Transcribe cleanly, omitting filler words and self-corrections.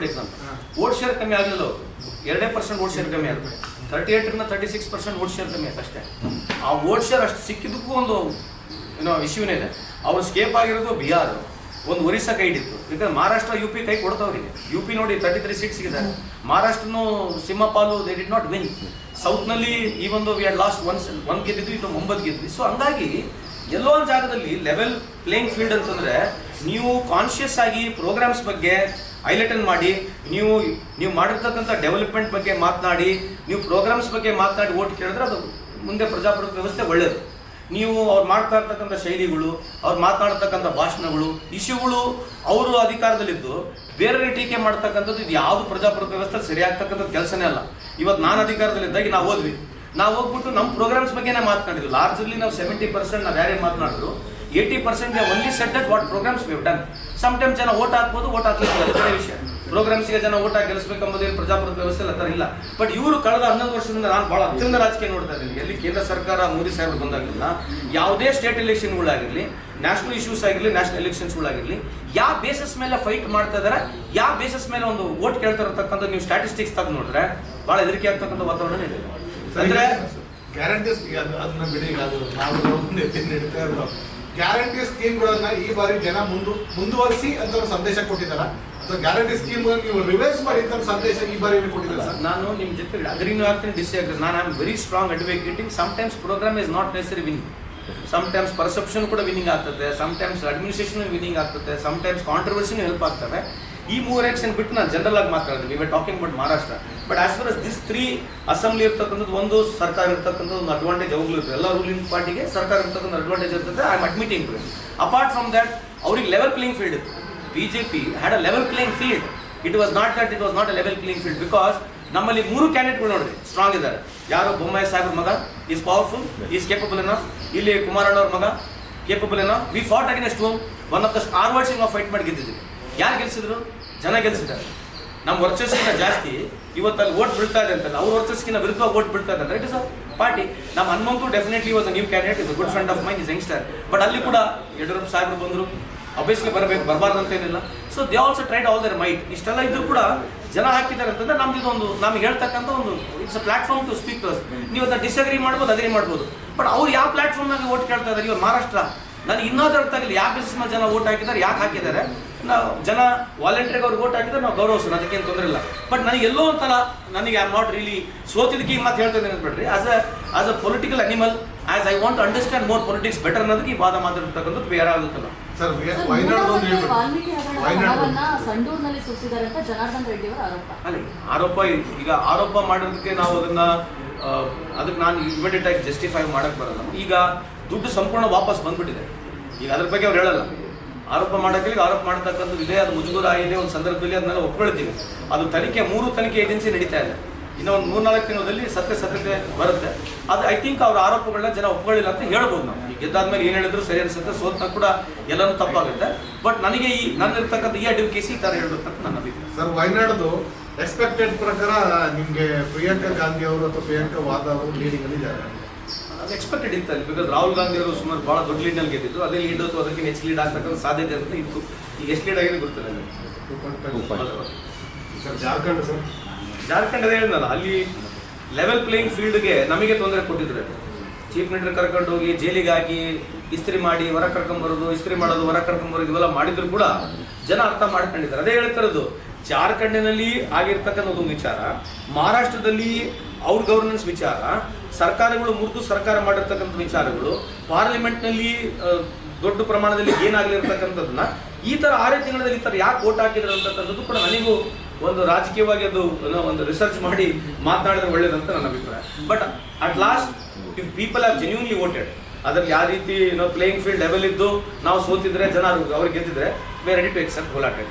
Example. Vote share ಕಮ್ಮಿ ಆಗಲಿಲ್ಲ, ಅವರು 2% ವೋಟ್ ಶೇರ್ ಕಮ್ಮಿ ಆಗುತ್ತೆ. 38ರಿಂದ 36% ವೋಟ್ ಶೇರ್ ಕಮ್ಮಿ ಆಯ್ತು ಅಷ್ಟೇ. ಆ ವೋಟ್ ಶೇರ್ ಅಷ್ಟು ಸಿಕ್ಕಿದ್ದಕ್ಕೂ ಒಂದು ಇಶ್ಯೂನೇ ಇದೆ. ಅವ್ರು ಸ್ಕೇಪ್ ಆಗಿರೋದು ಬಿಹಾರ್, ಒಂದು ಒರಿಸ್ಸಾ ಕೈ ಹಿಡಿತ್ತು. ಯಾಕಂದ್ರೆ ಮಹಾರಾಷ್ಟ್ರ UP ಕೈ ಕೊಡ್ತಾವ್ರಿಗೆ. UP ನೋಡಿ 33 ಸೀಟ್ಸ್ ಇದ್ದಾರೆ. ಮಹಾರಾಷ್ಟ್ರನು ಸಿಂಹಪಾಲು ದೇ ಡಿಡ್ ನಾಟ್ ವಿನ್. ಸೌತ್ನಲ್ಲಿ ಈ ಒಂದು ವಿ ಹ್ಯಾಡ್ ಲಾಸ್ಟ್ ಒನ್ ಗೆದ್ದಿದ್ವಿ, ಇದು 9 ಗೆದ್ವಿ. ಸೊ ಹಂಗಾಗಿ ಎಲ್ಲೋ ಒಂದು ಜಾಗದಲ್ಲಿ ಲೆವೆಲ್ ಪ್ಲೇಯಿಂಗ್ ಫೀಲ್ಡ್ ಅಂತಂದರೆ ನೀವು ಕಾನ್ಷಿಯಸ್ ಆಗಿ ಪ್ರೋಗ್ರಾಮ್ಸ್ ಬಗ್ಗೆ ಹೈಲೈಟನ್ ಮಾಡಿ, ನೀವು ಮಾಡಿರ್ತಕ್ಕಂಥ ಡೆವಲಪ್ಮೆಂಟ್ ಬಗ್ಗೆ ಮಾತನಾಡಿ, ನೀವು ಪ್ರೋಗ್ರಾಮ್ಸ್ ಬಗ್ಗೆ ಮಾತನಾಡಿ ಓಟ್ ಕೇಳಿದ್ರೆ ಅದು ಮುಂದೆ ಪ್ರಜಾಪ್ರಭುತ್ವ ವ್ಯವಸ್ಥೆ ಒಳ್ಳೆಯದು. ನೀವು ಅವ್ರು ಮಾಡ್ತಾ ಇರ್ತಕ್ಕಂಥ ಶೈಲಿಗಳು, ಅವ್ರು ಮಾತನಾಡ್ತಕ್ಕಂಥ ಭಾಷಣಗಳು, ಇಶ್ಯೂಗಳು, ಅವರು ಅಧಿಕಾರದಲ್ಲಿದ್ದು ಬೇರೆ ಟೀಕೆ ಮಾಡ್ತಕ್ಕಂಥದ್ದು ಇದು ಯಾವುದು ಪ್ರಜಾಪ್ರಭುತ್ವ ವ್ಯವಸ್ಥೆ ಸರಿಯಾಗ್ತಕ್ಕಂಥದ್ದು ಕೆಲಸನೇ ಅಲ್ಲ. ಇವತ್ತು ನಾನು ಅಧಿಕಾರದಲ್ಲಿದ್ದಾಗ ನಾವು ಹೋಗ್ಬಿಟ್ಟು ನಮ್ಮ ಪ್ರೋಗ್ರಾಮ್ಸ್ ಬಗ್ಗೆನೇ ಮಾತನಾಡಿದ್ವಿ. ಲಾರ್ಜ್ಲಿ ನಾವು 70% ನಾವು ಯಾರೇ ಮಾತನಾಡಿದ್ರು 80% only set that what programmes we have done. Sometimes ಜನ ಓಟ್ ಹಾಕ್ಬೋದು, ಓಟ್ ಹಾಕ್ಲಿಕ್ಕೆ ಅದು ಬೇರೆ ವಿಷಯ. ಪ್ರೋಗ್ರಾಮ್ಸ್ಗೆ ಜನ ಓಟ್ ಹಾಕಿ ಗೆಲ್ಲಿಸಬೇಕೆಂಬುದೇನು ಪ್ರಜಾಪ್ರಭುತ್ವ ವ್ಯವಸ್ಥೆ ಆ ಥರ ಇಲ್ಲ. ಬಟ್ ಇವರು ಕಳೆದ 11 ವರ್ಷದಿಂದ ನಾನು ಭಾಳ ಹತ್ತಿರದ ರಾಜಕೀಯ ನೋಡ್ತಾ ಇದ್ದೀನಿ. ಎಲ್ಲಿ ಕೇಂದ್ರ ಸರ್ಕಾರ ಮೋದಿ ಸಾಹೇಬರು ಬಂದಾಗಲಿಲ್ಲ, ಯಾವುದೇ ಸ್ಟೇಟ್ ಎಲೆಕ್ಷನ್ಗಳಾಗಿರಲಿ, ನ್ಯಾಷನಲ್ ಇಶ್ಯೂಸ್ ಆಗಿರಲಿ, ನ್ಯಾಷನಲ್ ಎಲೆಕ್ಷನ್ಸ್ಗಳಾಗಿರಲಿ, ಯಾವ ಬೇಸಿಸ್ ಮೇಲೆ ಫೈಟ್ ಮಾಡ್ತಾ ಇದ್ದಾರೆ, ಯಾವ ಬೇಸಿಸ್ ಮೇಲೆ ಒಂದು ಓಟ್ ಕೇಳ್ತಾ ಇರತಕ್ಕಂಥ ನೀವು ಸ್ಟ್ಯಾಟಿಸ್ಟಿಕ್ಸ್ ತೆಗೆದು ನೋಡಿದ್ರೆ ಭಾಳ ಹೆದರಿಕೆ ಆಗ್ತಕ್ಕಂಥ ವಾತಾವರಣ ಇದೆ. ಅಂದರೆ ಗ್ಯಾರಂಟೀಸ್ ಅದನ್ನ ಬಿಡಿ, ಅದು ನಾವು ಗ್ಯಾರಂಟಿ ಸ್ಕೀಮ್ಗಳನ್ನ ಈ ಬಾರಿ ಜನ ಮುಂದುವರಿಸಿ ಅಂತ ಒಂದು ಸಂದೇಶ ಕೊಟ್ಟಿದ್ದಾರ, ಅಥವಾ ಗ್ಯಾರಂಟಿ ಸ್ಕೀಮ್ ನೀವು ರಿವೈಸ್ ಮಾಡಿ ಅಂತ ಸಂದೇಶ ಈ ಬಾರಿ ಕೊಟ್ಟಿದ್ದಾರೆ ಸರ್? ನಾನು ನಿಮ್ಮ ಜೊತೆ ಅಗ್ರಿನೂ ಆಗ್ತೀನಿ, ಡಿಸ್ಅಗ್ರಿ. ನಾನು am very strong advocating. Sometimes programme is not necessary winning. Sometimes perception ಕೂಡ ವಿನಿಂಗ್ ಆಗ್ತದೆ, ಸಮ್ಟೈಮ್ಸ್ ಅಡ್ಮಿನಿಸ್ಟ್ರೇಷನ್ ವಿನಿಂಗ್ ಆಗ್ತದೆ, ಸಮ್ಟೈಮ್ಸ್ ಕಾಂಟ್ರವರ್ಸಿನೂ ಹೆಲ್ಪ್ ಆಗ್ತವೆ. ಈ 3 ಎಲೆಕ್ಷನ್ ಬಿಟ್ಟು ನಾನು ಜನರಲ್ ಆಗಿ ಮಾತಾಡಿದ್ವಿ. We were talking about Maharashtra. But as far as this 3 assembly ಇರ್ತಕ್ಕಂಥದ್ದು, ಒಂದು ಸರ್ಕಾರ ಇರ್ತಕ್ಕಂಥ ಒಂದು ಅಡ್ವಾಂಟೇಜ್ ಯಾವಾಗಲೂ ಇರ್ತದೆ. ಎಲ್ಲ ರೂಲಿಂಗ್ ಪಾರ್ಟಿಗೆ ಸರ್ಕಾರ ಇರ್ತಕ್ಕಂಥ ಅಡ್ವಾಂಟೇಜ್ ಇರ್ತದೆ. I am admitting to it. Apart from that ಅವ್ರಿಗೆ ಲೆವೆಲ್ ಪ್ಲೇಯಿಂಗ್ ಫೀಲ್ಡ್ ಇತ್ತು. BJP had a level playing field. It was not a level playing field because ನಮ್ಮಲ್ಲಿ 3 ಕ್ಯಾಂಡಿಡೇಟ್ಗಳು ನೋಡ್ರಿ ಸ್ಟ್ರಾಂಗ್ ಇದ್ದಾರೆ. ಯಾರು ಬೊಮ್ಮಾಯಿ ಸಾಹೇಬ್ರ ಮಗ is powerful, is capable enough. ಇಲ್ಲಿ ಕುಮಾರಣ್ಣ ಅವ್ರ ಮಗ capable enough. We fought against home. One of the awards ನಾವು ಫೈಟ್ ಮಾಡಿ ಗೆದ್ದಿದ್ದೀವಿ. ಯಾರು ಗೆಲ್ಸಿದ್ರು? ಜನ ಗೆಲ್ಸಿದ್ದಾರೆ. ನಮ್ಮ ವರ್ಚಸ್ಸಿನ ಜಾಸ್ತಿ ಇವತ್ತು ಅಲ್ಲಿ ಓಟ್ ಬೀಳ್ತಾ ಇದೆ ಅಂತ, ಅವ್ರ ವರ್ಚಸ್ಸಿನ ವಿರುದ್ಧ ಓಟ್ ಬೀಳ್ತಾ ಇದೆ ಅಂದ್ರೆ ಇಟ್ ಇಸ್ ಅ ಪಾರ್ಟಿ. ನಮ್ಮ Hanumanthu definitely was a new candidate, is a good friend of mine, is youngster. But ಅಲ್ಲಿ ಕೂಡ ಯಡಿಯೂರಪ್ಪ ಸಾಹೇಬರು ಬಂದರು, ಅಬ್ವಿಯಸ್ಲಿ ಬರಬಾರ್ದು ಅಂತೇನಿಲ್ಲ. So they also tried all their might. ಇಷ್ಟೆಲ್ಲ ಇದ್ರೂ ಕೂಡ ಜನ ಹಾಕಿದ್ದಾರೆ ಅಂತಂದ್ರೆ ನಮ್ದು ಇದೊಂದು ನಮ್ಗೆ ಹೇಳ್ತಕ್ಕಂಥ ಒಂದು it's a platform to speak to us. ನೀವು ಅದನ್ನ ಡಿಸ್ಅಗ್ರಿ ಮಾಡ್ಬೋದು, ಅಗ್ರಿ ಮಾಡ್ಬೋದು. ಬಟ್ ಅವ್ರು ಯಾವ ಪ್ಲಾಟ್ಫಾರ್ಮ್ನಾಗ ಓಟ್ ಕೇಳ್ತಾ ಇದ್ದಾರೆ? ಇವಾಗ ಮಹಾರಾಷ್ಟ್ರ ನನಗೆ ಇನ್ನೊಂದು ಅರ್ಥ ಆಗಿಲ್ಲ, ಯಾವ ಬೇಸಿಸ್ ಮೇಲೆ ಜನ ಓಟ್ ಹಾಕಿದ್ದಾರೆ, ಯಾಕೆ ಹಾಕಿದ್ದಾರೆ? ನಾವು ಜನ ವಾಲಂಟ್ರಿಗೆ ಅವ್ರಿಗೆ ಓಟ್ ಹಾಕಿದ್ರೆ ನಾವು ಗೌರವಿಸೋಣ, ಅದಕ್ಕೇನು ತೊಂದರೆ ಇಲ್ಲ. ಬಟ್ ನನಗೆ ಎಲ್ಲೋ ಒಂಥರ ನನಗೆ ಐ ಆಮ್ ನಾಟ್ ರಿಯಲಿ ಸೋತಿದ್ದಕ್ಕೆ ಈ ಮಾತು ಹೇಳ್ತೇನೆ ಅಂದ್ಬಿಡ್ರಿ. As a political animal, as I want to understand more politics better ಅನ್ನೋದಕ್ಕೆ ಈ ವಾದ ಮಾತಾಡ್ತಕ್ಕಂಥದ್ದು ಬೇರೆ ಆಗುತ್ತಲ್ಲ ಸರ್. ಸಂಡೂರಿನಲ್ಲಿ ಸುರಿಸಿದ್ದಾರೆ ಅಂತ ಜನಾರ್ದನ್ ರೆಡ್ಡಿ ಅವರ ಆರೋಪ. ಅಲ್ಲ, ಆರೋಪ ಮಾಡೋದಕ್ಕೆ ನಾವು ಅದಕ್ಕೆ ನಾನು ಇಮಿಡಿಯೇಟ್ ಆಗಿ ಜಸ್ಟಿಫೈ ಮಾಡಕ್ಕೆ ಬರಲ್ಲ. ಈಗ ದುಡ್ಡು ಸಂಪೂರ್ಣ ವಾಪಸ್ ಬಂದ್ಬಿಟ್ಟಿದೆ. ಈಗ ಅದ್ರ ಬಗ್ಗೆ ಅವ್ರು ಹೇಳಲ್ಲ. ಆರೋಪ ಮಾಡೋಕ್ಕೆ ಆರೋಪ ಮಾಡ್ತಕ್ಕಂಥದ್ದು ಇದೆ, ಅದು ಮುಜುಗರ ಆಗಿದೆ. ಒಂದು ಸಂದರ್ಭದಲ್ಲಿ ಅದನ್ನೆಲ್ಲ ಒಪ್ಕೊಳ್ತೀವಿ. ಅದು ತನಿಖೆ 3 ತನಿಖೆ ಏಜೆನ್ಸಿ ನಡೀತಾ ಇದೆ. ಇನ್ನೂ ಒಂದು 3-4 ತಿಂಗಳಲ್ಲಿ ಸತ್ಯತೆ ಬರುತ್ತೆ. ಅದು ಐ ಥಿಂಕ್ ಅವ್ರ ಆರೋಪಗಳನ್ನ ಜನ ಒಪ್ಕೊಳ್ಳಿಲ್ಲ ಅಂತ ಹೇಳ್ಬೋದು. ನಾವು ಈಗ ಗೆದ್ದಾದ್ಮೇಲೆ ಏನು ಹೇಳಿದ್ರು ಸರಿ ಅನಿಸುತ್ತೆ, ಸೋತ್ನ ಕೂಡ ಎಲ್ಲನೂ ತಪ್ಪಾಗುತ್ತೆ. ಬಟ್ ನನಗೆ ನನ್ನಿರ್ತಕ್ಕಂಥ ಈ ಅಡ್ವೊಕೇಸಿ ಈ ಥರ ಹೇಳ್ಬೇಕಂತ ನನ್ನ ಅಭಿಪ್ರಾಯ. ಸರ್, ವಯನಾಡ್ದು ಎಕ್ಸ್ಪೆಕ್ಟೆಡ್ ಪ್ರಕಾರ ನಿಮಗೆ ಪ್ರಿಯಾಂಕಾ ಗಾಂಧಿ ಅವರು ಅಥವಾ ಪ್ರಿಯಾಂಕಾ ವಾದ ಅವರು ಲೀಡಿಂಗಲ್ಲಿ ಇದ್ದಾರೆ. ಅದು ಎಕ್ಸ್ಪೆಕ್ಟೆಡ್ ಇತ್ತು ಅಲ್ಲಿ. ಬಿಕಾಸ್ ರಾಹುಲ್ ಗಾಂಧಿ ಅವರು ಸುಮಾರು ಭಾಳ ದೊಡ್ಡ ಲೀಡ್ನಲ್ಲಿ ಗೆದ್ದಿದ್ದು. ಅದೇ ಲೀಡ್ ಅಥವಾ ಅದಕ್ಕೆ ನೆಕ್ಸ್ಟ್ ಲೀಡ್ ಆಗ್ತಕ್ಕಂಥ ಸಾಧ್ಯತೆ ಅಂತ ಇತ್ತು. ಈಗ ಎಷ್ಟು ಲೀಡ್ ಆಗಿದೆ ಗೊತ್ತಿಲ್ಲ. ಸರ್, ಜಾರ್ಖಂಡ್ ಅದೇ ಹೇಳಿದ್ನಲ್ಲ, ಅಲ್ಲಿ ಲೆವೆಲ್ ಪ್ಲೇಯಿಂಗ್ ಫೀಲ್ಡ್ಗೆ ನಮಗೆ ತೊಂದರೆ ಕೊಟ್ಟಿದ್ರೆ. ಚೀಫ್ ಮಿನಿಸ್ಟರ್ ಕರ್ಕೊಂಡು ಹೋಗಿ ಜೈಲಿಗೆ ಹಾಕಿ ಇಸ್ತ್ರಿ ಮಾಡಿ ಹೊರ ಕರ್ಕೊಂಬರೋದು, ಇಸ್ತ್ರಿ ಮಾಡೋದು, ಹೊರ ಕರ್ಕೊಂಬರೋದು ಇವೆಲ್ಲ ಮಾಡಿದ್ರು ಕೂಡ ಜನ ಅರ್ಥ ಮಾಡ್ಕೊಂಡಿದ್ದಾರೆ. ಅದೇ ಹೇಳ್ತಿರೋದು, ಜಾರ್ಖಂಡಿನಲ್ಲಿ ಆಗಿರ್ತಕ್ಕಂಥ ಒಂದು ವಿಚಾರ, ಮಹಾರಾಷ್ಟ್ರದಲ್ಲಿ ಅವ್ರ ಗವರ್ನೆನ್ಸ್ ವಿಚಾರ, ಸರ್ಕಾರಗಳು ಮುರಿದು ಸರ್ಕಾರ ಮಾಡಿರ್ತಕ್ಕಂಥ ವಿಚಾರಗಳು, ಪಾರ್ಲಿಮೆಂಟ್ನಲ್ಲಿ ದೊಡ್ಡ ಪ್ರಮಾಣದಲ್ಲಿ ಏನಾಗಲಿರ್ತಕ್ಕಂಥದ್ದನ್ನ ಈ ಥರ 6 ತಿಂಗಳಲ್ಲಿ ಈ ಥರ ಯಾಕೆ ಓಟ್ ಹಾಕಿದ್ರು ಅಂತಕ್ಕಂಥದ್ದು ಕೂಡ ನನಗೂ ಒಂದು ರಾಜಕೀಯವಾಗಿ ಅದು ಒಂದು ರಿಸರ್ಚ್ ಮಾಡಿ ಮಾತನಾಡಿದ್ರೆ ಒಳ್ಳೇದಂತ ನನ್ನ ಅಭಿಪ್ರಾಯ. But at last if people have genuinely voted, ಅದ್ರಲ್ಲಿ ಯಾವ ರೀತಿ ಪ್ಲೇಯಿಂಗ್ ಫೀಲ್ಡ್ ಲೆವೆಲ್ ಇದ್ದು ನಾವು ಸೋತಿದ್ರೆ ಜನ ಅವ್ರಿಗೆ ಗೆದ್ದಿದ್ರೆ we are ready to accept ಹೋಲಾಟೆಡ್.